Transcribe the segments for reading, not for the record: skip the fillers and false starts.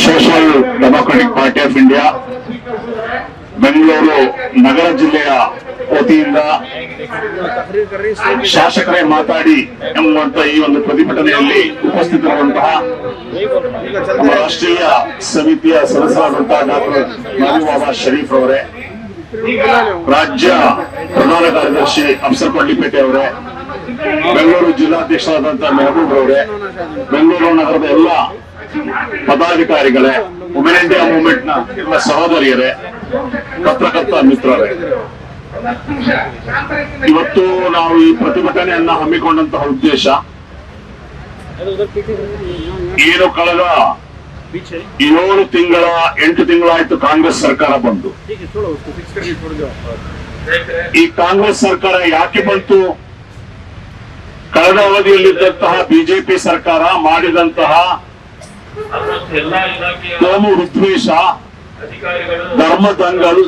Social democratic party of India Bengaluru ನಗರ ಜಿಲ್ಲೆಯ ವತಿಯಿಂದ ಶಾಸಕರೇ ಮಾತಾಡಿ ಎಂಬುವಂತ ಈ ಒಂದು ಪ್ರತಿಭಟನೆಯಲ್ಲಿ ಉಪಸ್ಥಿತರಿರುವಂತಹ ನಮ್ಮ ರಾಷ್ಟ್ರೀಯ ಸಮಿತಿಯ ಸದಸ್ಯರಾದಂತಹ ಡಾಕ್ಟರ್ ಮೆಹಬೂಬಾ ಶರೀಫ್ ಅವರೇ, ರಾಜ್ಯ ಪ್ರಧಾನ ಕಾರ್ಯದರ್ಶಿ ಅಫ್ಸರ್ ಪಳ್ಳಿಪೇಟೆ ಅವರೇ, ಬೆಂಗಳೂರು ಜಿಲ್ಲಾಧ್ಯಕ್ಷರಾದಂತಹ ಮೆಹಬೂಬ್ ಅವರೇ, ಬೆಂಗಳೂರು ನಗರದ ಎಲ್ಲ ಪದಾಧಿಕಾರಿಗಳೇ, ವುಮೆನ್ ಇಂಡಿಯಾ ಮೂವ್ಮೆಂಟ್ ನ ಎಲ್ಲ ಸಹೋದರಿಯರೇ, ಪತ್ರಕರ್ತ ಮಿತ್ರರೇ, ಇವತ್ತು ನಾವು ಈ ಪ್ರತಿಭಟನೆಯನ್ನ ಹಮ್ಮಿಕೊಂಡಂತಹ ಉದ್ದೇಶ ಏನು, ಕಳೆದ 8 ತಿಂಗಳಾಯ್ತು ಕಾಂಗ್ರೆಸ್ ಸರ್ಕಾರ ಬಂದು. ಈ ಕಾಂಗ್ರೆಸ್ ಸರ್ಕಾರ ಯಾಕೆ ಬಂತು? ಕಳೆದ ಅವಧಿಯಲ್ಲಿದ್ದಂತಹ ಬಿಜೆಪಿ ಸರ್ಕಾರ ಮಾಡಿದಂತಹ ಕೋಮು ವಿದ್ವೇಷ, ಧರ್ಮದಂಗಲ್,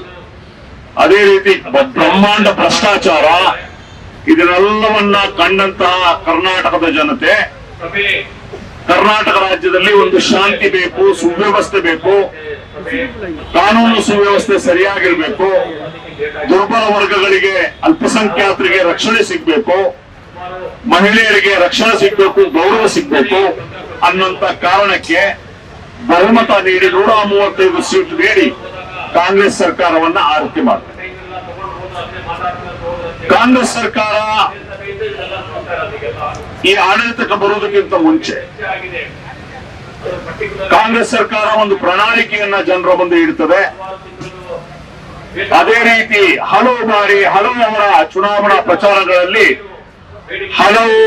ಅದೇ ರೀತಿ ಬ್ರಹ್ಮಾಂಡ ಭ್ರಷ್ಟಾಚಾರ, ಇದನ್ನೆಲ್ಲವನ್ನ ಕಂಡಂತಹ ಕರ್ನಾಟಕದ ಜನತೆ, ಕರ್ನಾಟಕ ರಾಜ್ಯದಲ್ಲಿ ಒಂದು ಶಾಂತಿ ಬೇಕು, ಸುವ್ಯವಸ್ಥೆ ಬೇಕು, ಕಾನೂನು ಸುವ್ಯವಸ್ಥೆ ಸರಿಯಾಗಿರ್ಬೇಕು, ದುರ್ಬಲ ವರ್ಗಗಳಿಗೆ, ಅಲ್ಪಸಂಖ್ಯಾತರಿಗೆ ರಕ್ಷಣೆ ಸಿಗ್ಬೇಕು, ಮಹಿಳೆಯರಿಗೆ ರಕ್ಷಣೆ ಸಿಗ್ಬೇಕು, ಗೌರವ ಸಿಗ್ಬೇಕು ಅನ್ನುವಂತ ಕಾರಣಕ್ಕೆ ಬಹುಮತ ನೀಡಿ 135 ಸೀಟ್ ನೀಡಿ ಕಾಂಗ್ರೆಸ್ ಸರ್ಕಾರವನ್ನ ಆಯ್ಕೆ ಮಾಡ್ತಾರೆ. ಕಾಂಗ್ರೆಸ್ ಸರ್ಕಾರ ಈ ಆಡಳಿತಕ್ಕೆ ಬರುವುದಕ್ಕಿಂತ ಮುಂಚೆ ಕಾಂಗ್ರೆಸ್ ಸರ್ಕಾರ ಒಂದು ಪ್ರಣಾಳಿಕೆಯನ್ನ ಜನರ ಮುಂದೆ ಇಡ್ತದೆ. ಅದೇ ರೀತಿ ಹಲವು ಬಾರಿ ಹಲವು ಅವರ ಚುನಾವಣಾ ಪ್ರಚಾರಗಳಲ್ಲಿ ಹಲವು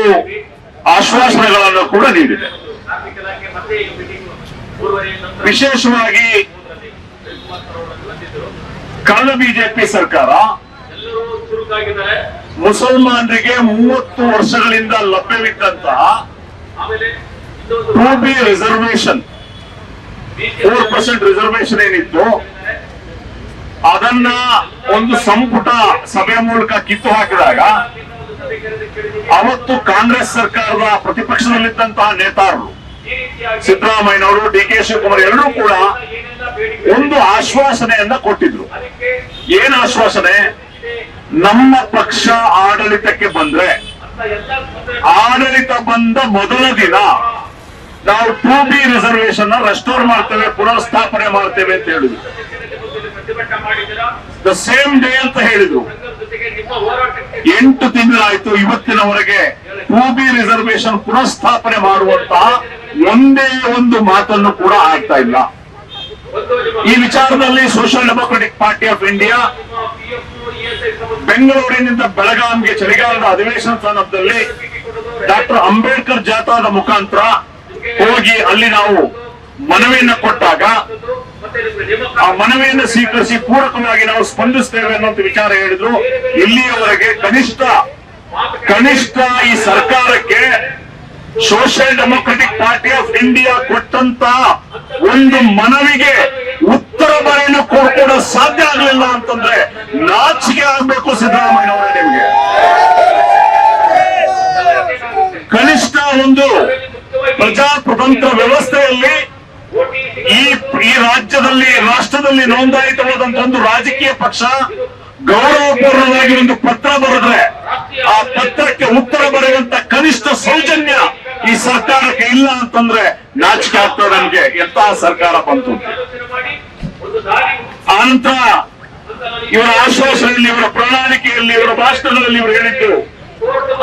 ಆಶ್ವಾಸನೆಗಳನ್ನು ಕೂಡ ನೀಡಿದೆ. ವಿಶೇಷವಾಗಿ ಕಳೆದ ಬಿಜೆಪಿ ಸರ್ಕಾರ ಮುಸಲ್ಮಾನರಿಗೆ 30 ವರ್ಷಗಳಿಂದ ಲಭ್ಯವಿದ್ದಂತಹ 2B ರಿಸರ್ವೇಶನ್, 4% ರಿಸರ್ವೇಶನ್ ಏನಿತ್ತು, ಅದನ್ನ ಒಂದು ಸಂಪುಟ ಸಭೆಯ ಮೂಲಕ ಕಿತ್ತು ಹಾಕಿದಾಗ ಅವತ್ತು ಕಾಂಗ್ರೆಸ್ ಸರ್ಕಾರದ ಪ್ರತಿಪಕ್ಷದಲ್ಲಿದ್ದಂತಹ ನೇತಾರರು ಸಿದ್ದರಾಮಯ್ಯನವರು, ಡಿ ಕೆ ಶಿವಕುಮಾರ್ ಎಲ್ಲರೂ ಕೂಡ ಒಂದು ಆಶ್ವಾಸನೆಯನ್ನ ಕೊಟ್ಟಿದ್ರು. ಏನ್ ಆಶ್ವಾಸನೆ? ನಮ್ಮ ಪಕ್ಷ ಆಡಳಿತಕ್ಕೆ ಬಂದ್ರೆ, ಆಡಳಿತ ಬಂದ ಮೊದಲ ದಿನ ನಾವು 2B ರಿಸರ್ವೇಶನ್ ರೆಸ್ಟೋರ್ ಮಾಡ್ತೇವೆ, ಪುನರ್ಸ್ಥಾಪನೆ ಮಾಡ್ತೇವೆ ಅಂತ ಹೇಳಿದ್ರು. ದ ಸೇಮ್ ಡೇ ಅಂತ ಹೇಳಿದ್ರು. 8 ತಿಂಗಳಾಯ್ತು, ಇವತ್ತಿನವರೆಗೆ 2B ರಿಸರ್ವೇಶನ್ ಪುನಃಸ್ಥಾಪನೆ ಮಾಡುವಂತಹ ಒಂದೇ ಒಂದು ಮಾತನ್ನು ಕೂಡ ಆಗ್ತಾ ಇಲ್ಲ. ಈ ವಿಚಾರದಲ್ಲಿ social democratic party of India ಬೆಂಗಳೂರಿನಿಂದ ಬೆಳಗಾಂಗೆ ಚಳಿಗಾಲದ ಅಧಿವೇಶನ ಸಂದರ್ಭದಲ್ಲಿ ಡಾಕ್ಟರ್ ಅಂಬೇಡ್ಕರ್ ಜಾಥಾದ ಮುಖಾಂತರ ಹೋಗಿ ಅಲ್ಲಿ ನಾವು ಮನವಿಯನ್ನ ಕೊಟ್ಟಾಗ ಆ ಮನವಿಯನ್ನು ಸ್ವೀಕರಿಸಿ ಪೂರಕವಾಗಿ ನಾವು ಸ್ಪಂದಿಸ್ತೇವೆ ಅನ್ನುವಂತ ವಿಚಾರ ಹೇಳಿದ್ರು. ಇಲ್ಲಿಯವರೆಗೆ ಕನಿಷ್ಠ ಈ ಸರ್ಕಾರಕ್ಕೆ social democratic party of India ಕೊಟ್ಟಂತ ಒಂದು ಮನವಿಗೆ ಉತ್ತರ ಬರೆಯಲು ಕೂಡ ಸಾಧ್ಯ ಆಗಲಿಲ್ಲ ಅಂತಂದ್ರೆ ನಾಚಿಕೆ ಆಗ್ಬೇಕು ಸಿದ್ದರಾಮಯ್ಯನವರೇ. ನಿಮಗೆ ಕನಿಷ್ಠ ಒಂದು ಪ್ರಜಾಪ್ರತಂತ್ರ ವ್ಯವಸ್ಥೆಯಲ್ಲಿ ಈ ರಾಜ್ಯದಲ್ಲಿ, ರಾಷ್ಟ್ರದಲ್ಲಿ ನೋಂದಾಯಿತವಾದಂತ ಒಂದು ರಾಜಕೀಯ ಪಕ್ಷ ಗೌರವಪೂರ್ಣವಾಗಿ ಒಂದು ಪತ್ರ ಬರೆದ್ರೆ ಆ ಪತ್ರಕ್ಕೆ ಉತ್ತರ ಬರೆಯುವಂತ ಕನಿಷ್ಠ ಸೌಜನ್ಯ ಈ ಸರ್ಕಾರಕ್ಕೆ ಇಲ್ಲ ಅಂತಂದ್ರೆ ನಾಚಿಕೆ ಆಗ್ತದೆ ನಮ್ಗೆ. ಎಂತಹ ಸರ್ಕಾರ ಬಂತು. ಆನಂತರ ಇವರ ಆಶ್ವಾಸನೆಯಲ್ಲಿ, ಇವರ ಪ್ರಣಾಳಿಕೆಯಲ್ಲಿ, ಇವರ ಭಾಷಣಗಳಲ್ಲಿ ಇವರು ಹೇಳಿದ್ದು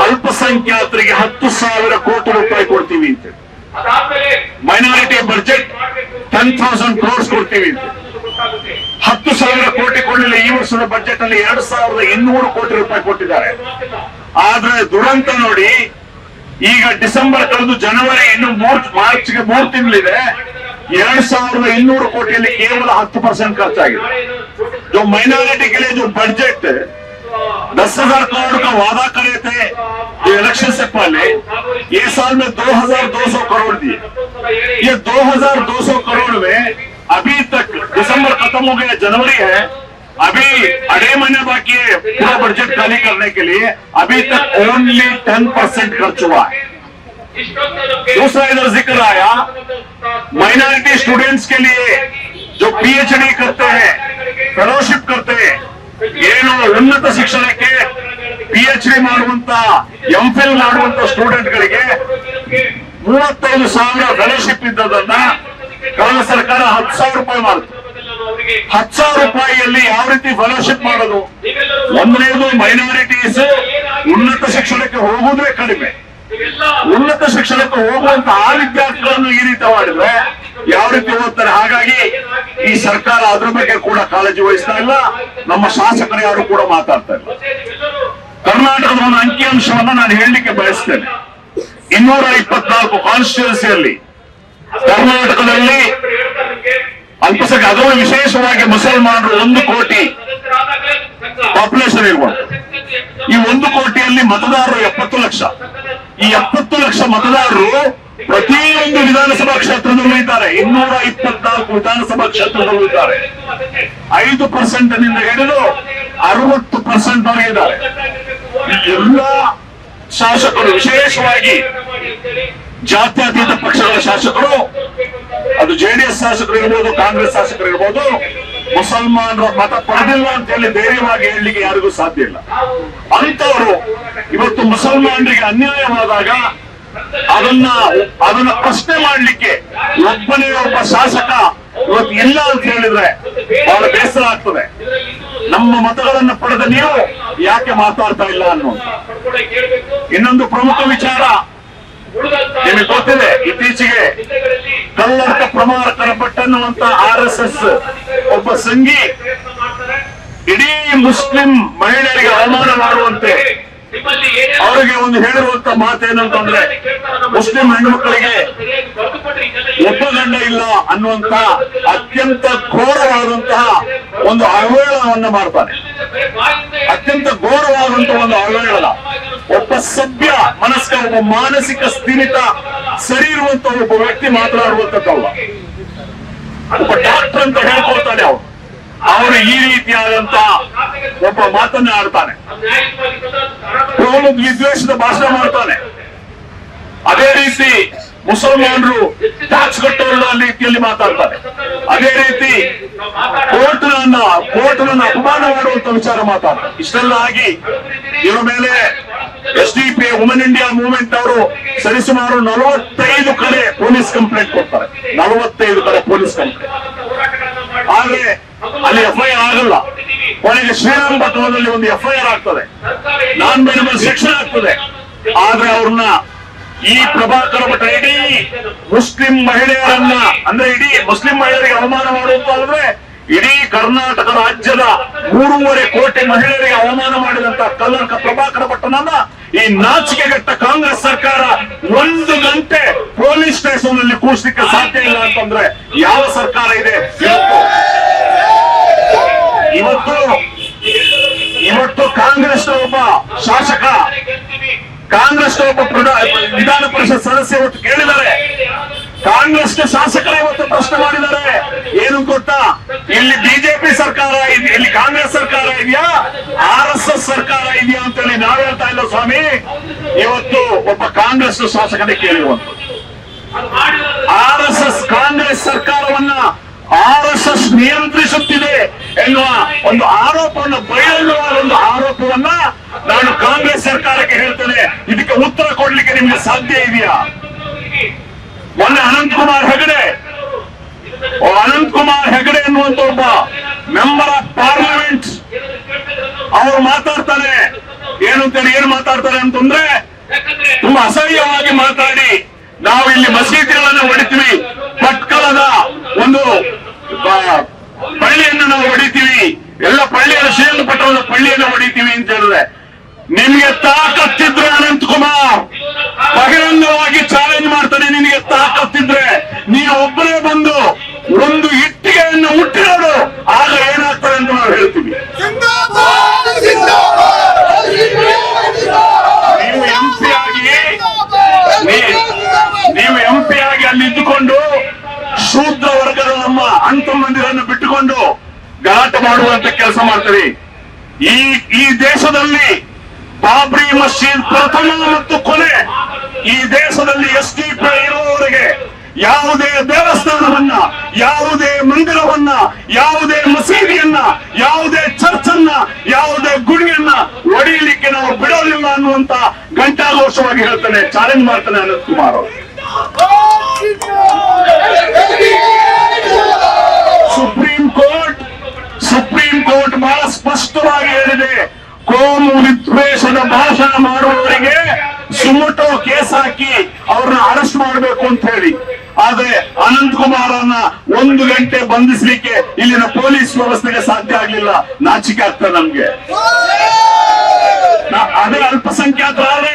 ಅಲ್ಪಸಂಖ್ಯಾತರಿಗೆ 10,000 ಕೋಟಿ ರೂಪಾಯಿ ಕೊಡ್ತೀವಿ ಅಂತ. ಮೈನಾರಿಟಿ ಬಜೆಟ್ 10,000 crores ಕೊಡ್ತೀವಿ ಅಂತ. 10,000 ಕೋಟಿ ಕೊಡಲಿಲ್ಲ. ಈ ವರ್ಷದ ಬಜೆಟ್ ಅಲ್ಲಿ 2,200 ಕೋಟಿ ರೂಪಾಯಿ ಕೊಟ್ಟಿದ್ದಾರೆ. ಆದ್ರೆ ದುರಂತ ನೋಡಿ, ಈಗ ಡಿಸೆಂಬರ್ ಕಳೆದು ಜನವರಿ, ಇನ್ನು ಮಾರ್ಚ್ಗೆ 3 ತಿಂಗಳಿದೆ. 2,200 ಕೋಟಿಯಲ್ಲಿ ಕೇವಲ 10% ಖರ್ಚಾಗಿದೆ. जो माइनॉरिटी के लिए जो बजट 10,000 करोड़ का वादा करे थे जो इलेक्शन से पहले, ये साल में 2,200 करोड़ दिए. ये 2,200 करोड़ में अभी तक, दिसंबर खत्म हो गया, जनवरी है, अभी 2.5 महीने बाकी है पूरा बजट खाली करने के लिए. अभी तक ओनली 10% खर्च हुआ है. दूसरा इधर जिक्र आया माइनॉरिटी स्टूडेंट्स के लिए जो PhD करते हैं, फेलोशिप करते हैं, ಏನು ಉನ್ನತ ಶಿಕ್ಷಣಕ್ಕೆ PhD ಮಾಡುವಂತ MPhil ಮಾಡುವಂತ ಸ್ಟೂಡೆಂಟ್ ಗಳಿಗೆ 35,000 ಫೆಲೋಶಿಪ್ ಇದ್ದದನ್ನ ಕಳೆದ ಸರ್ಕಾರ 10,000 ರೂಪಾಯಿ ಮಾಡಿತು. 10,000 ರೂಪಾಯಿಯಲ್ಲಿ ಯಾವ ರೀತಿ ಫೆಲೋಶಿಪ್ ಮಾಡೋದು? ಒಂದನೇದು ಮೈನಾರಿಟೀಸ್ ಉನ್ನತ ಶಿಕ್ಷಣಕ್ಕೆ ಹೋಗುವುದೇ ಕಡಿಮೆ. ಉನ್ನತ ಶಿಕ್ಷಣಕ್ಕೆ ಹೋಗುವಂತ ಆ ವಿದ್ಯಾರ್ಥಿಗಳನ್ನು ಈ ರೀತಿ ಮಾಡಿದ್ರೆ ಯಾವ ರೀತಿ ಓದ್ತಾರೆ? ಹಾಗಾಗಿ ಈ ಸರ್ಕಾರ ಅದ್ರ ಬಗ್ಗೆ ಕೂಡ ಕಾಳಜಿ ವಹಿಸ್ತಾ ಇಲ್ಲ. ನಮ್ಮ ಶಾಸಕರು ಯಾರು ಕೂಡ ಮಾತಾಡ್ತಾ ಇಲ್ಲ. ಕರ್ನಾಟಕದ ಒಂದು ಅಂಕಿಅಂಶವನ್ನ ನಾನು ಹೇಳಲಿಕ್ಕೆ ಬಯಸ್ತೇನೆ. 224 ಕಾನ್ಸ್ಟಿಟ್ಯೂನ್ಸಿಯಲ್ಲಿ ಕರ್ನಾಟಕದಲ್ಲಿ ಅಲ್ಪಸಂಖ್ಯಾತ, ಅದರಲ್ಲೂ ವಿಶೇಷವಾಗಿ ಮುಸಲ್ಮಾನರು 1 ಕೋಟಿ ಪಾಪ್ಯುಲೇಷನ್ ಇರ್ಬೋದು. ಈ 1 ಕೋಟಿಯಲ್ಲಿ ಮತದಾರರು 70 ಲಕ್ಷ. ಈ 70 ಲಕ್ಷ ಮತದಾರರು ಪ್ರತಿಯೊಂದು ವಿಧಾನಸಭಾ ಕ್ಷೇತ್ರದಲ್ಲೂ ಇದ್ದಾರೆ. 224 ವಿಧಾನಸಭಾ ಕ್ಷೇತ್ರದಲ್ಲೂ ಇದ್ದಾರೆ. 5% ನಿಂದ ಹಿಡಿದು 60% ವರೆಗೆ ಇದ್ದಾರೆ. ಎಲ್ಲ ಶಾಸಕರು, ವಿಶೇಷವಾಗಿ ಜಾತ್ಯತೀತ ಪಕ್ಷಗಳ ಶಾಸಕರು, ಅದು JDS ಶಾಸಕರು ಇರ್ಬೋದು, ಕಾಂಗ್ರೆಸ್ ಶಾಸಕರು ಇರ್ಬೋದು, ಮುಸಲ್ಮಾನರ ಮತ ಪಡೆದಿಲ್ಲ ಅಂತ ಹೇಳಿ ಧೈರ್ಯವಾಗಿ ಹೇಳಲಿಕ್ಕೆ ಯಾರಿಗೂ ಸಾಧ್ಯ ಇಲ್ಲ. ಅಂತವರು ಇವತ್ತು ಮುಸಲ್ಮಾನರಿಗೆ ಅನ್ಯಾಯವಾದಾಗ ಅದನ್ನ ಪ್ರಶ್ನೆ ಮಾಡ್ಲಿಕ್ಕೆ ಒಬ್ಬನೇ ಒಬ್ಬ ಶಾಸಕ ಇವತ್ತು ಇಲ್ಲ ಅಂತ ಹೇಳಿದ್ರೆ ಬಹಳ ಬೇಸರ ಆಗ್ತದೆ. ನಮ್ಮ ಮತಗಳನ್ನು ಪಡೆದ ನೀವು ಯಾಕೆ ಮಾತಾಡ್ತಾ ಇಲ್ಲ ಅನ್ನೋದು. ಇನ್ನೊಂದು ಪ್ರಮುಖ ವಿಚಾರ ನಿಮಗೆ ಗೊತ್ತಿದೆ, ಇತ್ತೀಚೆಗೆ ಕಲ್ಲಡ್ಕ ಪ್ರಮಾಣಕರ ಭಟ್ ಅನ್ನುವಂತ RSS ಒಬ್ಬ ಸಂಘಿ ಇಡೀ ಮುಸ್ಲಿಂ ಮಹಿಳೆಯರಿಗೆ ಅವಮಾನ ಮಾಡುವಂತೆ ಅವರಿಗೆ ಒಂದು ಹೇಳಿರುವಂತ ಮಾತೇನಂತಂದ್ರೆ, ಮುಸ್ಲಿಂ ಹೆಣ್ಣುಮಕ್ಕಳಿಗೆ ಒಬ್ಬ ಗಂಡ ಇಲ್ಲ ಅನ್ನುವಂತ ಅತ್ಯಂತ ಘೋರವಾದಂತಹ ಒಂದು ಅವಹೇಳನವನ್ನ ಮಾಡ್ತಾನೆ. ಅತ್ಯಂತ ಘೋರವಾದಂತಹ ಒಂದು ಅವಹೇಳನ. ಒಬ್ಬ ಸಭ್ಯ ಮನಸ್ಕ, ಒಬ್ಬ ಮಾನಸಿಕ ಸ್ಥಿಮಿತ ಸರಿ ಇರುವಂತ ಒಬ್ಬ ವ್ಯಕ್ತಿ ಮಾತನಾಡುವಂತದ್ದಲ್ಲ. ಒಬ್ಬ ಡಾಕ್ಟರ್ ಅಂತ ಹೇಳ್ಕೊಳ್ತಾನೆ ಅವರು ಈ ರೀತಿಯಾದಂತ ಒಬ್ಬ ಮಾತನ್ನ ಆಡ್ತಾನೆ. ವಿದ್ವೇಷದ ಭಾಷಣ ಮಾಡ್ತಾನೆ. ಅದೇ ರೀತಿ ಮುಸಲ್ಮಾನರು ಟ್ಯಾಕ್ಸ್ ಕಟ್ಟೋಲ್ಲ ರೀತಿಯಲ್ಲಿ ಮಾತಾಡ್ತಾರೆ. ಅದೇ ರೀತಿ ಕೋರ್ಟ್ನನ್ನ ಅಪಮಾನ ಮಾಡುವಂತ ವಿಚಾರ ಮಾತಾಡ್ತಾರೆ. ಇಷ್ಟೆಲ್ಲ ಆಗಿ ಇವರ ಮೇಲೆ SDP ವುಮೆನ್ ಇಂಡಿಯಾ ಮೂವ್ಮೆಂಟ್ ಅವರು ಸರಿಸುಮಾರು 45 ಕಡೆ ಪೊಲೀಸ್ ಕಂಪ್ಲೇಂಟ್ ಕೊಡ್ತಾರೆ. 45 ಕಡೆ ಪೊಲೀಸ್ ಕಂಪ್ಲೇಂಟ್. ಆದ್ರೆ ಅಲ್ಲಿ FIR ಆಗಲ್ಲ. ಕೊನೆಗೆ ಶ್ರೀರಂಗಪಟ್ಟಣದಲ್ಲಿ ಒಂದು FIR ಆಗ್ತದೆ, ನಾನ್ ಬೇನಬಲ್ ಸೆಕ್ಷನ್ ಆಗ್ತದೆ. ಆದ್ರೆ ಅವ್ರನ್ನ ಈ ಪ್ರಭಾಕರ ಭಟ್ ಇಡೀ ಮುಸ್ಲಿಂ ಮಹಿಳೆಯರನ್ನ, ಅಂದ್ರೆ ಇಡೀ ಮುಸ್ಲಿಂ ಮಹಿಳೆಯರಿಗೆ ಅವಮಾನ ಮಾಡುವಂತಾದ್ರೆ ಇಡೀ ಕರ್ನಾಟಕ ರಾಜ್ಯದ 3.5 ಕೋಟಿ ಮಹಿಳೆಯರಿಗೆ ಅವಮಾನ ಮಾಡಿದಂತ ಕಲ್ಲಡ್ಕ ಪ್ರಭಾಕರ ಭಟ್ಟನನ್ನ ಈ ನಾಚಿಕೆಗೆಟ್ಟ ಕಾಂಗ್ರೆಸ್ ಸರ್ಕಾರ 1 ಗಂಟೆ ಪೊಲೀಸ್ ಸ್ಟೇಷನ್ ಅಲ್ಲಿ ಕೂರಿಸಲಿಕ್ಕೆ ಸಾಧ್ಯ ಇಲ್ಲ ಅಂತಂದ್ರೆ ಯಾವ ಸರ್ಕಾರ ಇದೆ ಇವತ್ತು ಕಾಂಗ್ರೆಸ್ ಒಬ್ಬ ಶಾಸಕ, ಕಾಂಗ್ರೆಸ್ ಒಬ್ಬ ವಿಧಾನ ಪರಿಷತ್ ಸದಸ್ಯ ಇವತ್ತು ಕೇಳಿದ್ದಾರೆ. ಕಾಂಗ್ರೆಸ್ ಶಾಸಕರೇ ಇವತ್ತು ಪ್ರಶ್ನೆ ಮಾಡಿದ್ದಾರೆ. ಏನು ಗೊತ್ತಾ, ಇಲ್ಲಿ ಬಿಜೆಪಿ ಸರ್ಕಾರ ಇದೆಯಾ, ಇಲ್ಲಿ ಕಾಂಗ್ರೆಸ್ ಸರ್ಕಾರ ಇದೆಯಾ, RSS ಸರ್ಕಾರ ಇದೆಯಾ ಅಂತ ಹೇಳಿ ನಾವ್ ಹೇಳ್ತಾ ಇಲ್ಲ ಸ್ವಾಮಿ. ಇವತ್ತು ಒಬ್ಬ ಕಾಂಗ್ರೆಸ್ ಶಾಸಕನೇ ಕೇಳಿರುವಂತ RSS ಕಾಂಗ್ರೆಸ್ ಸರ್ಕಾರವನ್ನ RSS ನಿಯಂತ್ರಿಸುತ್ತಿದೆ ಎನ್ನುವ ಒಂದು ಆರೋಪವನ್ನು, ಬಹಿರಂಗವಾದ ಒಂದು ಆರೋಪವನ್ನ ನಾನು ಕಾಂಗ್ರೆಸ್ ಸರ್ಕಾರಕ್ಕೆ ಹೇಳ್ತೇನೆ. ಇದಕ್ಕೆ ಉತ್ತರ ಕೊಡ್ಲಿಕ್ಕೆ ನಿಮ್ಗೆ ಸಾಧ್ಯ ಇದೆಯಾ? ಮೊನ್ನೆ ಅನಂತ್ ಕುಮಾರ್ ಹೆಗಡೆ ಎನ್ನುವಂತ ಒಬ್ಬ ಮೆಂಬರ್ ಆಫ್ ಪಾರ್ಲಿಮೆಂಟ್ ಅವರು ಮಾತಾಡ್ತಾರೆ. ಏನ್ ಮಾತಾಡ್ತಾರೆ ಅಂತಂದ್ರೆ, ತುಂಬಾ ಅಸಹ್ಯವಾಗಿ ಮಾತಾಡಿ ನಾವು ಇಲ್ಲಿ ಮಸೀದಿಗಳನ್ನು ಹೊಡಿತೀವಿ, ಭಟ್ಕಳದ ಒಂದು ಪಳ್ಳಿಯನ್ನು ನಾವು ಹೊಡಿತೀವಿ, ಎಲ್ಲ ಪಳ್ಳಿಯನ್ನು ಶ್ರೀರಂಗಪಟ್ಟಣದ ಪಳ್ಳಿಯನ್ನು ಹೊಡಿತೀವಿ ಅಂತ ಹೇಳಿದ್ರೆ, ನಿಮ್ಗೆ ತಾಕತ್ತಿದ್ರೆ ಅನಂತ್ ಕುಮಾರ್ ಬಹಿರಂಗವಾಗಿ ಚಾಲೆಂಜ್ ಮಾಡ್ತಾನೆ. ನಿನಗೆ ತಾಕತ್ತಿದ್ರೆ ನೀವು ಒಬ್ಬರೇ ಬಂದು ಒಂದು ಇಟ್ಟಿಗೆಯನ್ನು ಹುಟ್ಟಿರೋದು, ಆಗ ಏನಾಗ್ತದೆ ಅಂತ ನಾವು ಹೇಳ್ತೀವಿ. ನೀವು MP ಆಗಿ ಅಲ್ಲಿ ಇದ್ದುಕೊಂಡು ಶೂದ್ರ ವರ್ಗದ ನಮ್ಮ ಅಂತಮ್ಮಂದಿರನ್ನು ಬಿಟ್ಟುಕೊಂಡು ಗಲಾಟೆ ಮಾಡುವಂತ ಕೆಲಸ ಮಾಡ್ತೀರಿ. ಈ ದೇಶದಲ್ಲಿ ಬಾಬ್ರಿ ಮಸೀದ್ ಪ್ರಥಮ ಮತ್ತು ಕೊನೆ ಈ ದೇಶದಲ್ಲಿ ಎಸ್ಡಿಪಿ ಇರುವವರೆಗೆ ಯಾವುದೇ ದೇವಸ್ಥಾನವನ್ನ, ಯಾವುದೇ ಮಂದಿರವನ್ನ, ಯಾವುದೇ ಮಸೀದಿಯನ್ನ, ಯಾವುದೇ ಚರ್ಚ್ ಅನ್ನ, ಯಾವುದೇ ಗುಡಿಯನ್ನ ಒಡೆಯಲಿಕ್ಕೆ ನಾವು ಬಿಡೋದಿಲ್ಲ ಅನ್ನುವಂತ ಘಂಟಾಘೋಷವಾಗಿ ಹೇಳ್ತಾನೆ, ಚಾಲೆಂಜ್ ಮಾಡ್ತಾನೆ ಅನಂತ್ ಕುಮಾರ್ ಅವರು. ಸುಪ್ರೀಂ ಕೋರ್ಟ್ ಬಹಳ ಸ್ಪಷ್ಟವಾಗಿ ಹೇಳಿದೆ, ಕೋಮು ವಿದ್ವೇಷದ ಭಾಷಣ ಮಾಡುವವರಿಗೆ ಸುಮಟೋ ಕೇಸ್ ಹಾಕಿ ಅವ್ರನ್ನ ಅರೆಸ್ಟ್ ಮಾಡಬೇಕು ಅಂತ ಹೇಳಿ. ಆದ್ರೆ ಅನಂತ್ ಕುಮಾರನ್ನ 1 ಗಂಟೆ ಬಂಧಿಸಲಿಕ್ಕೆ ಇಲ್ಲಿನ ಪೊಲೀಸ್ ವ್ಯವಸ್ಥೆಗೆ ಸಾಧ್ಯ ಆಗ್ಲಿಲ್ಲ. ನಾಚಿಕೆ ಆಗ್ತದೆ ನಮ್ಗೆ. ಅದೇ ಅಲ್ಪಸಂಖ್ಯಾತರಾದ್ರೆ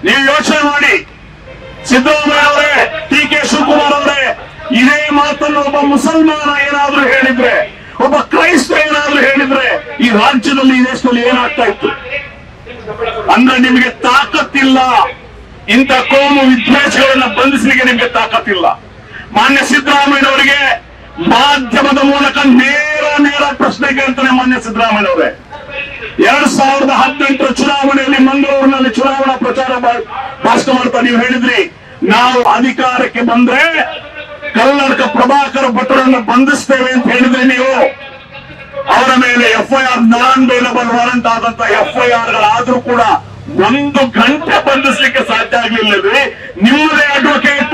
ನೀವು ಯೋಚನೆ ಮಾಡಿ, ಸಿದ್ದರಾಮಯ್ಯ ಅವರೇ, ಟಿ.ಕೆ. ಶಿವಕುಮಾರ್ ಅವರೇ, ಇದೇ ಮಾತನ್ನು ಒಬ್ಬ ಮುಸಲ್ಮಾನ ಏನಾದ್ರೂ ಹೇಳಿದ್ರೆ, ಒಬ್ಬ ಕ್ರೈಸ್ತ ಏನಾದ್ರೂ ಹೇಳಿದ್ರೆ ಈ ರಾಜ್ಯದಲ್ಲಿ, ಈ ದೇಶದಲ್ಲಿ ಏನಾಗ್ತಾ ಇತ್ತು? ಅಂದ್ರೆ ನಿಮಗೆ ತಾಕತ್ತಿಲ್ಲ, ಇಂಥ ಕೋಮು ವಿದ್ವೇಷಗಳನ್ನ ಬಂಧಿಸಲಿಕ್ಕೆ ನಿಮಗೆ ತಾಕತ್ತಿಲ್ಲ. ಮಾನ್ಯ ಸಿದ್ದರಾಮಯ್ಯನವರಿಗೆ ಮಾಧ್ಯಮದ ಮೂಲಕ ನೇರ ಪ್ರಶ್ನೆ ಕೇಳ್ತಾನೆ ಮಾನ್ಯ ಸಿದ್ದರಾಮಯ್ಯನವರೇ. 2018 ಚುನಾವಣೆಯಲ್ಲಿ ಮಂಗಳೂರಿನಲ್ಲಿ ಚುನಾವಣಾ ಪ್ರಚಾರ ಭಾಷಣ ಮಾಡ್ತಾ ನೀವು ಹೇಳಿದ್ರಿ, ನಾವು ಅಧಿಕಾರಕ್ಕೆ ಬಂದ್ರೆ ಕಲ್ಲಡ್ಕ ಪ್ರಭಾಕರ್ ಭಟ್ರನ್ನ ಬಂಧಿಸ್ತೇವೆ ಅಂತ ಹೇಳಿದ್ರಿ ನೀವು. ಅವರ ಮೇಲೆ FIR, ನಾನ್ ಬೇಲಬಲ್ ವಾರಂಟ್ ಆದಂತ FIR ಗಳಾದ್ರೂ ಕೂಡ 1 ಗಂಟೆ ಬಂಧಿಸಲಿಕ್ಕೆ ಸಾಧ್ಯ ಆಗ್ಲಿಲ್ಲವೇ? ನಿಮ್ಮದೇ ಅಡ್ವೊಕೇಟ್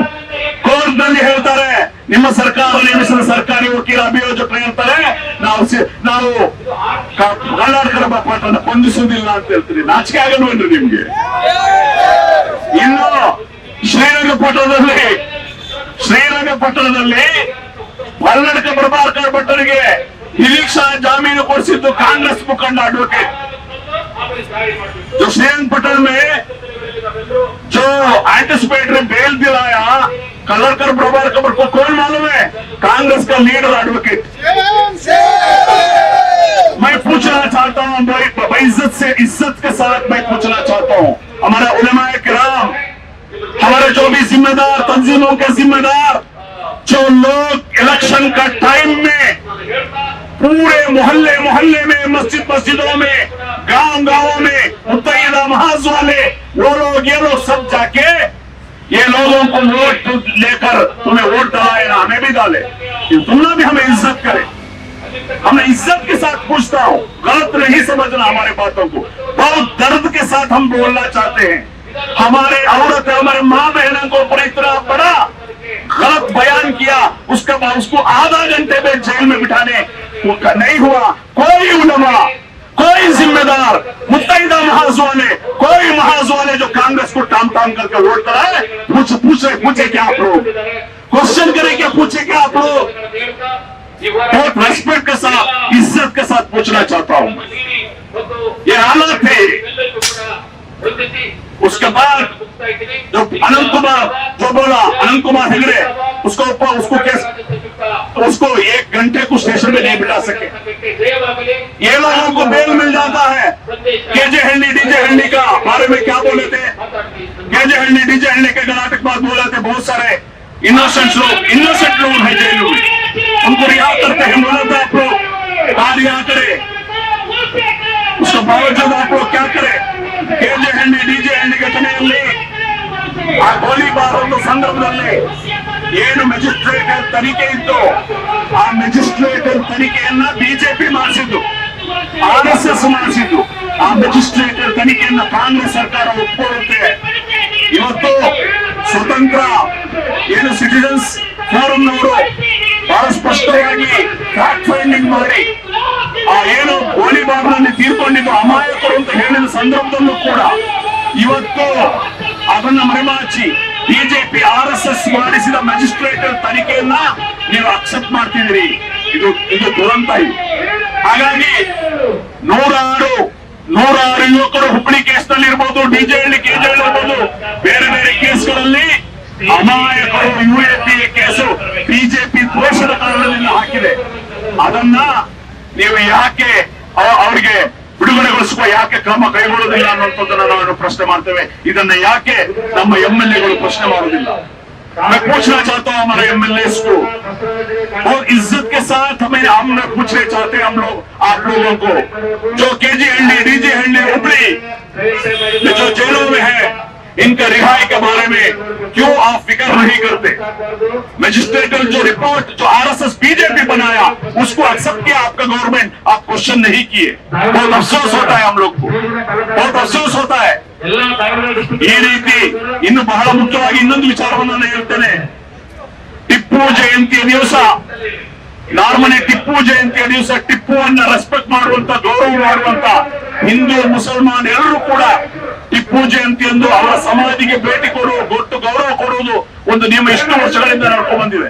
ಕೋರ್ಟ್ ನಲ್ಲಿ ಹೇಳ್ತಾರೆ, ನಿಮ್ಮ ಸರ್ಕಾರ ನೇಮಿಸಿದ ಸರ್ಕಾರಿ ವಕೀಲ ಅಭಿಯೋಜಕರು ಹೇಳ್ತಾರೆ, ನಾವು ಕರ್ನಾಟಕದ ಭಟ್ರನ್ನ ಬಂಧಿಸುವುದಿಲ್ಲ ಅಂತ ಹೇಳ್ತೀರಿ. ನಾಚಿಕೆ ಆಗಲ್ವೇನ್ರಿ ನಿಮ್ಗೆ? ಇನ್ನು ಶ್ರೀರಂಗಪಟ್ಟಣದಲ್ಲಿ ಕರ್ನಾಟಕ ಪ್ರಭಾಕರ್ ಭಟ್ಟರಿಗೆ ನಿರೀಕ್ಷಾ ಜಾಮೀನು ಕೊಡಿಸಿದ್ದು कांग्रेस मुखंड एडवोकेट, जो श्रीरंगपट्टन में जो एंटिसिपेटरी बेल दिलाया कलरकर प्रभाकर को कौन मालूम है? कांग्रेस का लीडर एडवोकेट। मैं पूछना चाहता हूँ भाई, इज्जत के साथ मैं पूछना चाहता हूँ, हमारे उलेमाए किराम, हमारे जो भी जिम्मेदार, तंजीमों के जिम्मेदार, जो लोग इलेक्शन का टाइम में पूरे मोहल्ले में, मस्जिदों में, गांवों में मुत्तहिदा महाज वाले वो लोग, ये लोग सब जाके ये लोगों को वोट लेकर तुम्हें वोट डाले ना, हमें भी डाले, तुम ना भी हमें इज्जत करे। हमें इज्जत के साथ पूछता हूँ, गलत नहीं समझना हमारे बातों को, बहुत दर्द के साथ हम बोलना चाहते हैं। हमारे औरत, हमारे माँ बहनों को ऊपर इतना बड़ा गलत बयान किया, उसके बाद उसको आधा घंटे में जेल में बिठाने नहीं हुआ। कोई उलमा, कोई जिम्मेदार, मुत्तहिदा महाज वाले, कोई महाज वाले जो कांग्रेस को टाम करके वोट कराए, पूछे क्या आप लोग? क्वेश्चन करें क्या? पूछे क्या आप लोग? बहुत रेस्पेक्ट के साथ, इज्जत के साथ पूछना चाहता हूँ। ये हालत है। उसके बाद जो अनंत कुमार जो बोला, अनंत कुमार हेगड़े, उसको 1 घंटे को स्टेशन में नहीं बिठा सके। ये लोगों को बेल मिल जाता है। केजे हंडी, डीजे हंडी का बारे में क्या बोले थे? केजे हंडी, डीजे हंडी के नाटक बात बोले थे। बहुत सारे इनोसेंट लोग हैं जेल में, उनको रिहा करते हैं। बोला था आप लोग रिहा करे, उसके बावजूद आप लोग क्या करें? केजे हंडी, डीजे हंडी ಘಟನೆಯಲ್ಲಿ ಆ ಗೋಲಿಬಾರ್ ಸಂದರ್ಭದಲ್ಲಿ ಏನು ಮ್ಯಾಜಿಸ್ಟ್ರೇಟ್ ತನಿಖೆ ಇತ್ತು, ಆ ಮ್ಯಾಜಿಸ್ಟ್ರೇಟ್ ತನಿಖೆಯನ್ನ ಬಿಜೆಪಿ ಮಾಡಿಸಿದ್ದು, RSS ಮಾಡಿಸಿದ್ದು. ಆ ಮ್ಯಾಜಿಸ್ಟ್ರೇಟ್ ತನಿಖೆಯನ್ನ ಕಾಂಗ್ರೆಸ್ ಸರ್ಕಾರ ಒಪ್ಪಿಕೊಳ್ಳುತ್ತೆ. ಇವತ್ತು ಸ್ವತಂತ್ರ ಏನು ಸಿಟಿಜನ್ಸ್ ಫೋರಂನವರು ಬಹಳ ಸ್ಪಷ್ಟವಾಗಿ ಫ್ಯಾಕ್ಟ್ ಫೈಂಡಿಂಗ್ ಮಾಡಿ ಆ ಏನು ಗೋಲಿಬಾರ್ನಲ್ಲಿ ತೀರ್ಕೊಂಡಿದ್ದು ಅಮಾಯಕರು ಅಂತ ಹೇಳಿದ ಸಂದರ್ಭದಲ್ಲೂ ಕೂಡ ಇವತ್ತು ಅದನ್ನ ಮರೆಮಾಚಿ ಬಿಜೆಪಿ RSS ಮಾಡಿಸಿದ ಮ್ಯಾಜಿಸ್ಟ್ರೇಟ್ ತನಿಖೆಯನ್ನ ನೀವು ಅಕ್ಸೆಪ್ಟ್ ಮಾಡ್ತಿದ್ದೀರಿ. ಇದು ದುರಂತ. ಹಾಗಾಗಿ ನೂರಾರು ಯುವಕರು ಹುಬ್ಬಳ್ಳಿ ಕೇಸ್ನಲ್ಲಿ ಇರ್ಬೋದು, ಡಿಜೆ ಹಳ್ಳಿ ಕೆಜೆ ಇರ್ಬೋದು, ಬೇರೆ ಬೇರೆ ಕೇಸ್ಗಳಲ್ಲಿ ಅಮಾಯಕರು UAPA ಕೇಸು ಬಿಜೆಪಿ ದ್ವೇಷದ ಕಾರಣದಿಂದ ಹಾಕಿದೆ. ಅದನ್ನ ನೀವು ಯಾಕೆ ಅವರಿಗೆ ಬಿಡುಗಡೆಗೊಳಿಸುವ ಯಾಕೆ ಕ್ರಮ ಕೈಗೊಳ್ಳುವುದಿಲ್ಲ ಅನ್ನುವಂಥದ್ದನ್ನ ನಾವು ಪ್ರಶ್ನೆ ಮಾಡ್ತೇವೆ. ಇದನ್ನ ಯಾಕೆ ನಮ್ಮ MLA ಗಳು ಪ್ರಶ್ನೆ ಮಾಡುವುದಿಲ್ಲ? मैं पूछना चाहता हूँ हमारे MLA को, और इज्जत के साथ हम पूछना चाहते हैं हम लोग आप लोगों को, जो केजी हंडी, डीजे हंडी, हुबली जो जेलों में है, इनका रिहाई के बारे में क्यों आप फिक्र नहीं करते? मैजिस्ट्रेटल जो रिपोर्ट जो आरएसएस बीजेपी बनाया उसको एक्सेप्ट किया आपका गवर्नमेंट, आप क्वेश्चन नहीं किए। बहुत अफसोस होता है हम लोग को, बहुत अफसोस होता है। ಈ ರೀತಿ ಇನ್ನು ಬಹಳ ಮುಖ್ಯವಾಗಿ ಇನ್ನೊಂದು ವಿಚಾರವನ್ನು ನಾನು ಹೇಳ್ತೇನೆ. ಟಿಪ್ಪು ಜಯಂತಿಯ ದಿವಸ ನಾರ್ಮಲಿ ಟಿಪ್ಪು ಜಯಂತಿಯ ದಿವಸ ಟಿಪ್ಪುವನ್ನ ರೆಸ್ಪೆಕ್ಟ್ ಮಾಡುವಂತ, ಗೌರವ ಮಾಡುವಂತ ಹಿಂದೂ ಮುಸಲ್ಮಾನ್ ಎಲ್ಲರೂ ಕೂಡ ಟಿಪ್ಪು ಜಯಂತಿಯಂದು ಅವರ ಸಮಾಧಿಗೆ ಭೇಟಿ ಕೊಟ್ಟು ಗೌರವ ಕೊಡುವುದು ಒಂದು ನಿಯಮ ಇಷ್ಟು ವರ್ಷಗಳಿಂದ ನಡ್ಕೊಂಡು ಬಂದಿದೆ.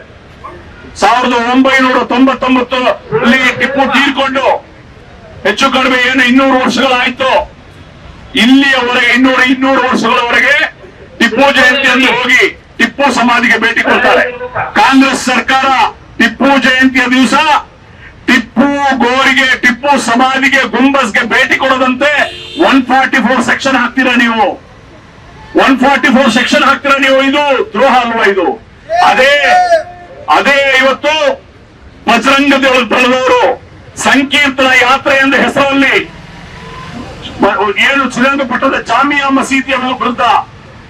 1999 ಟಿಪ್ಪು ತೀರ್ಕೊಂಡು ಹೆಚ್ಚು ಕಡಿಮೆ ಏನು 200 ವರ್ಷಗಳಾಯ್ತು. ಇಲ್ಲಿಯವರೆಗೆ 200 ವರ್ಷಗಳವರೆಗೆ ಟಿಪ್ಪು ಜಯಂತಿಯನ್ನು ಹೋಗಿ ಟಿಪ್ಪು ಸಮಾಧಿಗೆ ಭೇಟಿ ಕೊಡ್ತಾರೆ. ಕಾಂಗ್ರೆಸ್ ಸರ್ಕಾರ ಟಿಪ್ಪು ಜಯಂತಿಯ ದಿವಸ ಟಿಪ್ಪು ಗೋರಿಗೆ, ಟಿಪ್ಪು ಸಮಾಧಿಗೆ, ಗುಂಬಸ್ಗೆ ಭೇಟಿ ಕೊಡದಂತೆ 144 ಸೆಕ್ಷನ್ ಹಾಕ್ತೀರಾ ನೀವು? 144 ಸೆಕ್ಷನ್ ಹಾಕ್ತೀರಾ ನೀವು? ಇದು ದ್ರೋಹ ಅಲ್ವಾ ಇದು? ಅದೇ ಇವತ್ತು ಬಜರಂಗ ದಳದವರು ಸಂಕೀರ್ತನ ಯಾತ್ರೆ ಎಂದ ಹೆಸರಲ್ಲಿ ಏನು ಶ್ರೀರಂಗಪಟ್ಟಣದ ಜಾಮಿಯಾ ಮಸೀದಿಯ ವಿರುದ್ಧ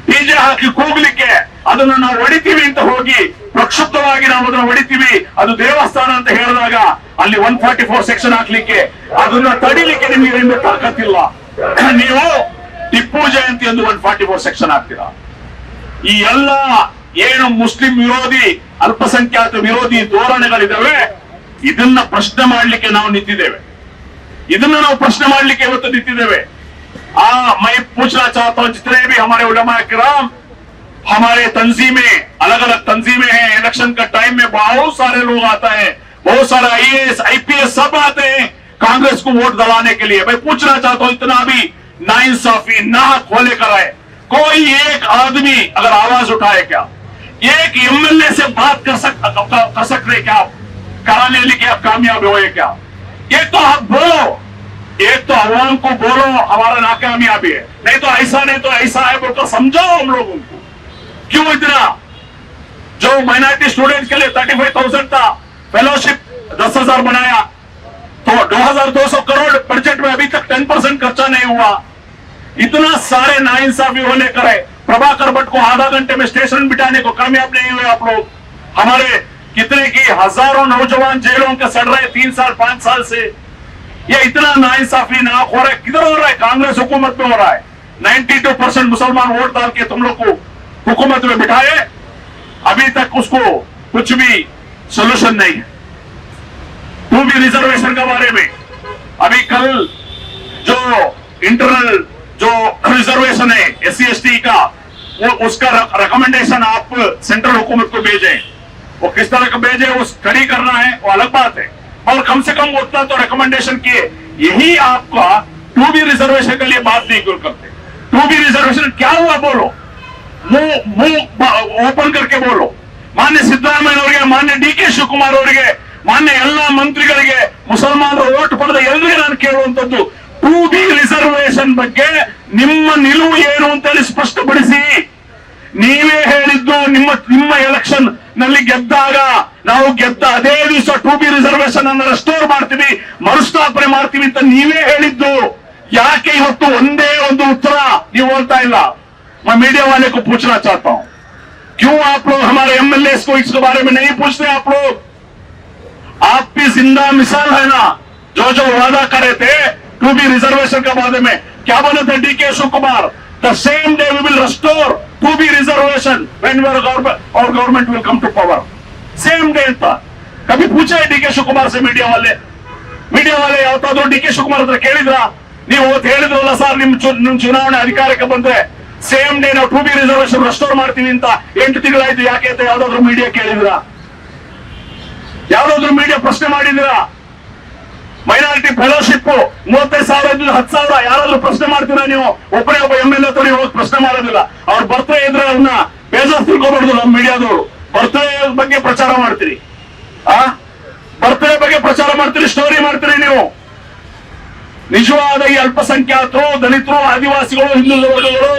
ಡಿಜೆ ಹಾಕಿ ಕೂಗ್ಲಿಕ್ಕೆ, ಅದನ್ನು ನಾವು ಹೊಡಿತೀವಿ ಅಂತ ಹೋಗಿ ಪ್ರಕ್ಷುಬ್ಧವಾಗಿ ನಾವು ಅದನ್ನು ಹೊಡಿತೀವಿ, ಅದು ದೇವಸ್ಥಾನ ಅಂತ ಹೇಳಿದಾಗ ಅಲ್ಲಿ 144 ಸೆಕ್ಷನ್ ಹಾಕ್ಲಿಕ್ಕೆ, ಅದನ್ನ ತಡಿಲಿಕ್ಕೆ ನಿಮಗೆ ತಾಕತ್ತಿಲ್ಲ. ನೀವು ಟಿಪ್ಪು ಜಯಂತಿ ಎಂದು 144 ಸೆಕ್ಷನ್ ಹಾಕ್ತೀರಾ? ಈ ಎಲ್ಲ ಏನು ಮುಸ್ಲಿಂ ವಿರೋಧಿ, ಅಲ್ಪಸಂಖ್ಯಾತ ವಿರೋಧಿ ಧೋರಣೆಗಳಿದ್ದಾವೆ, ಇದನ್ನ ಪ್ರಶ್ನೆ ಮಾಡ್ಲಿಕ್ಕೆ ನಾವು ನಿಂತಿದ್ದೇವೆ. ಇದನ್ನ ನಾವು ಪ್ರಶ್ನೆ ಮಾಡ್ಲಿಕ್ಕೆ ಇವತ್ತು ನಿಂತಿದ್ದೇವೆ. मैं पूछना चाहता हूं, जितने भी हमारे उलमा किराम, हमारे तंजीमें, अलग अलग तंजीमें हैं, इलेक्शन का टाइम में बहुत सारे लोग आते हैं, बहुत सारे आईएएस आईपीएस सब आते हैं कांग्रेस को वोट दिलाने के लिए. मैं पूछना चाहता हूं, इतना भी नाइंसाफी ना खोले कराए, कोई एक आदमी अगर आवाज उठाए क्या? एक एमएलए से बात कर सकते क्या? कराने लिए आप कामयाब हुए क्या? एक तो आप बोलो, एक तो अवाम को बोलो हमारा नाकामयाबी है, नहीं तो ऐसा है बोलकर समझाओ हम लोगों को. क्यों इतना? जो माइनॉरिटी स्टूडेंट के लिए 35,000 था, फेलोशिप 10,000 बनाया, तो 2,200 करोड़ बजट में अभी तक 10% खर्चा नहीं हुआ. इतना सारे नाइंसाफी होने करे, प्रभाकर भट्ट को आधा घंटे में स्टेशन बिठाने को कामयाब नहीं हुए आप लोग. हमारे कितने की हजारों नौजवान जेलों के सड़ रहे 3 साल 5 साल से. ये इतना नाइंसाफी ना हो रहा है, किधर हो रहा है? कांग्रेस हुकूमत में हो रहा है. 92% मुसलमान वोट डाल के तुम लोग को हुकूमत में बिठाए, अभी तक उसको कुछ भी सोल्यूशन नहीं है. 2B रिजर्वेशन के बारे में अभी कल जो इंटरनल जो रिजर्वेशन है SC/ST का, वो उसका रिकमेंडेशन आप सेंट्रल हुकूमत को भेजें. वो किस तरह का भेजे, वो स्टडी करना है, वो अलग बात है, और कम से कम उतना तो रिकमेंडेशन किए. यही आपका 2B रिजर्वेशन के लिए बात नहीं क्यों करते? 2B रिजर्वेशन क्या हुआ बोलो, मुंह ओपन करके बोलो. ಮಾನ್ಯ ಸಿದ್ದರಾಮಯ್ಯ ಅವರಿಗೆ, ಮಾನ್ಯ DK ಶಿವಕುಮಾರ್ ಅವರಿಗೆ, ಮಾನ್ಯ ಎಲ್ಲಾ ಮಂತ್ರಿಗಳಿಗೆ, ಮುಸಲ್ಮಾನರ ಓಟ್ ಪಡೆದ ಎಲ್ಲರಿಗೂ ನಾನು ಕೇಳುವಂತದ್ದು, 2B ರಿಸರ್ವೇಶನ್ ಬಗ್ಗೆ ನಿಮ್ಮ ನಿಲುವು ಏನು ಅಂತೇಳಿ ಸ್ಪಷ್ಟಪಡಿಸಿ. ನೀವೇ ಹೇಳಿದ್ದು ನಿಮ್ಮ ಎಲೆಕ್ಷನ್ ನಲ್ಲಿ ಗೆದ್ದಾಗ, ನಾವು ಗೆದ್ದ ಅದೇ ದಿವಸ 2B ರಿಸರ್ವೇಶನ್ ಅನ್ನು ರೆಸ್ಟೋರ್ ಮಾಡ್ತೀವಿ, ಮರುಸ್ಥಾಪನೆ ಮಾಡ್ತೀವಿ ಅಂತ ನೀವೇ ಹೇಳಿದ್ದು. ಯಾಕೆ ಇವತ್ತು ಒಂದೇ ಒಂದು ಉತ್ತರ ನೀವು ಹೇಳ್ತಾ ಇಲ್ಲ? मैं मीडिया वाले को पूछना चाहता हूं, क्यों आप लोग हमारे MLA को इसके बारे में नहीं पूछते? आप लोग, आप भी जिंदा मिसाल है ना. जो वादा करे थे 2B रिजर्वेशन के बारे में, क्या बोले थे DK Shivkumar? The same day we will restore 2B reservation when our government will come to power. Same day था. कभी पूछा है DK शिवकुमार से मीडिया वाले ಯಾವತ್ತಾದ್ರೂ DK ಶಿವಕುಮಾರ್ ಹತ್ರ ಕೇಳಿದ್ರಾ? ನೀವು ಅವತ್ತು ಹೇಳಿದ್ರಲ್ಲ ಸರ್, ನಿಮ್ ಚುನಾವಣೆ ಅಧಿಕಾರಕ್ಕೆ ಬಂದ್ರೆ ಸೇಮ್ ಡೇ ನಾವು 2B ರಿಸರ್ವೇಶನ್ ರೆಸ್ಟೋರ್ ಮಾಡ್ತೀವಿ ಅಂತ 8 ತಿಂಗಳಾಯ್ತು. ಯಾಕೆ ಅಂತ ಯಾವ್ದಾದ್ರು ಮೀಡಿಯಾ ಕೇಳಿದ್ರಾ? ಯಾವ್ದಾದ್ರು ಮೀಡಿಯಾ ಪ್ರಶ್ನೆ ಮಾಡಿದ್ರಾ? ಮೈನಾರಿಟಿ ಫೆಲೋಶಿಪ್ 35,000 10,000 ಯಾರಾದ್ರೂ ಪ್ರಶ್ನೆ ಮಾಡ್ತೀರಾ ನೀವು? ಒಬ್ಬ MLA ಹತ್ರ ಹೋಗಿ ಪ್ರಶ್ನೆ ಮಾಡೋದಿಲ್ಲ. ಅವ್ರ ಬರ್ತ್ಡೇ ಇದ್ರೆ ಅವ್ರನ್ನ ಬೇಜಾರ್ ತಿಳ್ಕೊಬಾರ್ದು. ನಮ್ಮ ಮೀಡಿಯಾದವರು ಬರ್ತ್ಡೇ ಬಗ್ಗೆ ಪ್ರಚಾರ ಮಾಡ್ತೀರಿ, ಬರ್ತ್ಡೇ ಬಗ್ಗೆ ಪ್ರಚಾರ ಮಾಡ್ತೀರಿ, ಸ್ಟೋರಿ ಮಾಡ್ತೀರಿ ನೀವು. ನಿಜವಾದ ಈ ಅಲ್ಪಸಂಖ್ಯಾತರು, ದಲಿತರು, ಆದಿವಾಸಿಗಳು, ಹಿಂದೂ ವರ್ಗಗಳು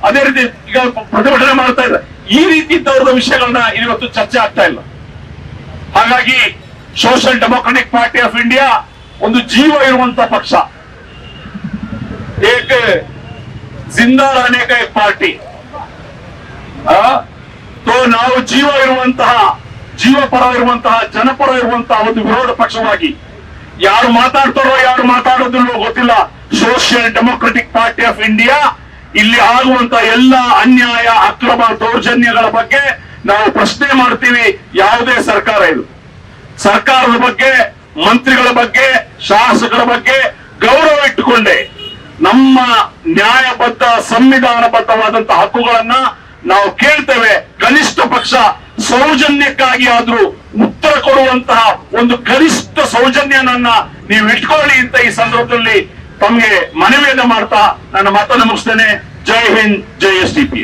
ಅದೇ ರೀತಿ ಈಗ ಪ್ರತಿಭಟನೆ ಮಾಡ್ತಾ ಇದ್ದಾರೆ. ಈ ರೀತಿ ಇದ್ದವ್ರದ ವಿಷಯಗಳನ್ನ ಇವತ್ತು ಚರ್ಚೆ ಆಗ್ತಾ ಇಲ್ಲ. ಹಾಗಾಗಿ social democratic party of India ಒಂದು ಜೀವ ಇರುವಂತ ಪಕ್ಷ. एक जिंदा रहने का एक पार्टी तो ನಾವು ಜೀವ ಪರ ಇರುವಂತಹ ಜನಪರ ಇರುವಂತಹ ಒಂದು ವಿರೋಧ ಪಕ್ಷವಾಗಿ ಯಾರು ಮಾತಾಡ್ತಾರೋ ಯಾರು ಮಾತಾಡೋದಿಲ್ಲೋ ಗೊತ್ತಿಲ್ಲ. Social democratic party of India ಇಲ್ಲಿ ಆಗುವಂತ ಎಲ್ಲ ಅನ್ಯಾಯ ಅಕ್ರಮ ದೌರ್ಜನ್ಯಗಳ ಬಗ್ಗೆ ನಾವು ಪ್ರಶ್ನೆ ಮಾಡ್ತೀವಿ. ಯಾವುದೇ ಸರ್ಕಾರ ಇದು ಸರ್ಕಾರದ ಬಗ್ಗೆ, ಮಂತ್ರಿಗಳ ಬಗ್ಗೆ, ಶಾಸಕರ ಬಗ್ಗೆ ಗೌರವ ಇಟ್ಟುಕೊಂಡೆ ನಮ್ಮ ನ್ಯಾಯಬದ್ಧ ಸಂವಿಧಾನಬದ್ಧವಾದಂತಹ ಹಕ್ಕುಗಳನ್ನ ನಾವು ಕೇಳ್ತೇವೆ. ಕನಿಷ್ಠ ಪಕ್ಷ ಸೌಜನ್ಯಕ್ಕಾಗಿ ಆದ್ರೂ ಉತ್ತರ ಕೊಡುವಂತಹ ಒಂದು ಗರಿಷ್ಠ ಸೌಜನ್ಯನನ್ನ ನೀವು ಇಟ್ಕೊಳ್ಳಿ ಅಂತ ಈ ಸಂದರ್ಭದಲ್ಲಿ ತಮಗೆ ಮನವಿಯನ್ನು ಮಾಡ್ತಾ ನನ್ನ ಮಾತನ್ನು ಮುಗಿಸ್ತೇನೆ. ಜೈ ಹಿಂದ್, ಜೈ SDPI.